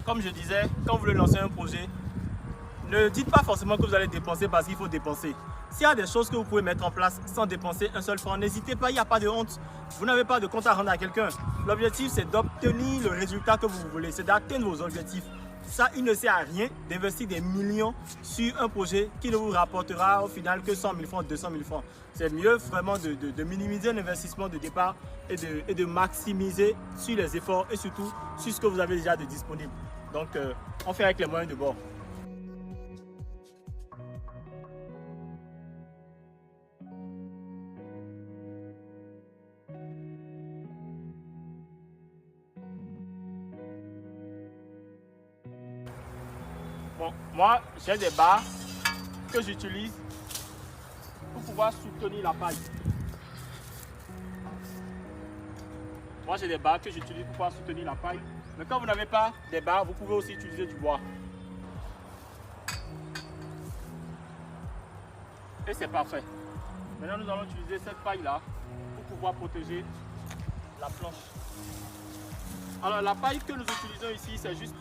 comme je disais, quand vous voulez lancer un projet, ne dites pas forcément que vous allez dépenser parce qu'il faut dépenser. S'il y a des choses que vous pouvez mettre en place sans dépenser un seul franc, n'hésitez pas, il n'y a pas de honte. Vous n'avez pas de compte à rendre à quelqu'un. L'objectif, c'est d'obtenir le résultat que vous voulez, c'est d'atteindre vos objectifs. Ça, il ne sert à rien d'investir des millions sur un projet qui ne vous rapportera au final que 100 000 francs, 200 000 francs. C'est mieux vraiment de minimiser l'investissement de départ et de maximiser sur les efforts et surtout sur ce que vous avez déjà de disponible. Donc, on fait avec les moyens de bord. Bon, moi, j'ai des barres que j'utilise pour pouvoir soutenir la paille. Moi, j'ai des barres que j'utilise pour pouvoir soutenir la paille. Mais quand vous n'avez pas des barres, vous pouvez aussi utiliser du bois. Et c'est parfait. Maintenant, nous allons utiliser cette paille-là pour pouvoir protéger la planche. Alors, la paille que nous utilisons ici, c'est juste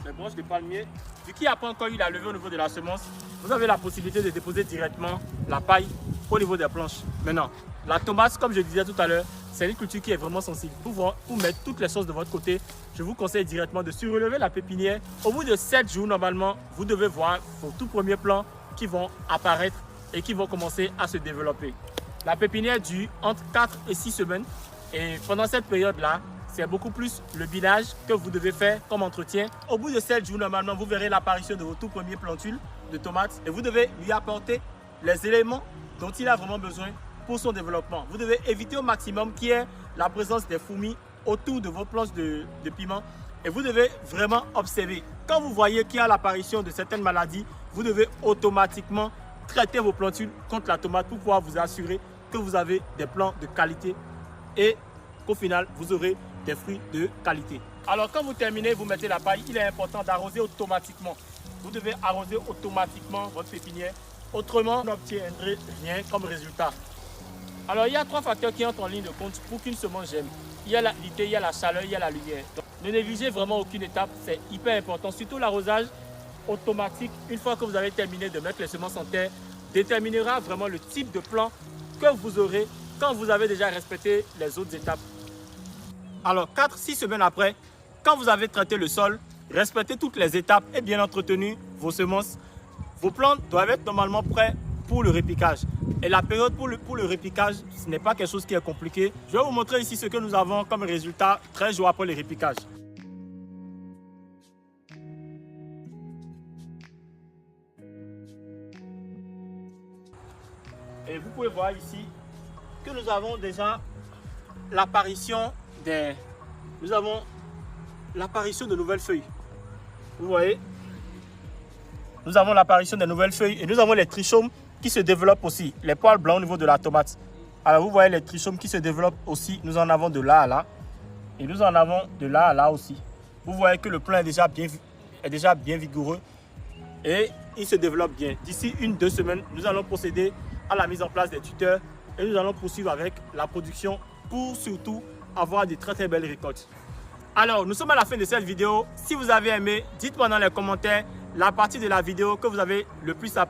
les branches de palmier. Vu qu'il n'y a pas encore eu la levée au niveau de la semence, vous avez la possibilité de déposer directement la paille au niveau des planches. Maintenant, la tomate, comme je disais tout à l'heure, c'est une culture qui est vraiment sensible. Pour mettre toutes les choses de votre côté, je vous conseille directement de surrelever la pépinière. Au bout de 7 jours, normalement, vous devez voir vos tout premiers plants qui vont apparaître et qui vont commencer à se développer. La pépinière dure entre 4 et 6 semaines. Et pendant cette période-là, c'est beaucoup plus le binage que vous devez faire comme entretien. Au bout de 7 jours, normalement, vous verrez l'apparition de vos tout premiers plantules de tomates et vous devez lui apporter les éléments dont il a vraiment besoin pour son développement. Vous devez éviter au maximum qu'il y ait la présence des fourmis autour de vos planches de piment et vous devez vraiment observer. Quand vous voyez qu'il y a l'apparition de certaines maladies, vous devez automatiquement traiter vos plantules contre la tomate pour pouvoir vous assurer que vous avez des plants de qualité et qu'au final, vous aurez des fruits de qualité. Alors, quand vous terminez, vous mettez la paille, il est important d'arroser automatiquement. Vous devez arroser automatiquement votre pépinière. Autrement, vous n'obtiendrez rien comme résultat. Alors, il y a 3 facteurs qui entrent en ligne de compte pour qu'une semence germe. Il y a l'humidité, il y a la chaleur, il y a la lumière. Donc, ne négligez vraiment aucune étape, c'est hyper important. Surtout l'arrosage automatique, une fois que vous avez terminé de mettre les semences en terre, déterminera vraiment le type de plant que vous aurez quand vous avez déjà respecté les autres étapes. Alors, 4-6 semaines après, quand vous avez traité le sol, respecté toutes les étapes et bien entretenu vos semences, vos plantes doivent être normalement prêts pour le répiquage. Et la période pour le répiquage, ce n'est pas quelque chose qui est compliqué. Je vais vous montrer ici ce que nous avons comme résultat 13 jours après le répiquage. Et vous pouvez voir ici que nous avons déjà l'apparition de nouvelles feuilles. Vous voyez, nous avons l'apparition des nouvelles feuilles et nous avons les trichomes qui se développent aussi, les poils blancs au niveau de la tomate. Alors vous voyez les trichomes qui se développent aussi, nous en avons de là à là et nous en avons de là à là aussi. Vous voyez que le plant est déjà bien vigoureux et il se développe bien. D'ici 1-2 semaines, nous allons procéder à la mise en place des tuteurs et nous allons poursuivre avec la production pour surtout avoir de très belles récoltes. Alors, nous sommes à la fin de cette vidéo. Si vous avez aimé, dites-moi dans les commentaires la partie de la vidéo que vous avez le plus appréciée.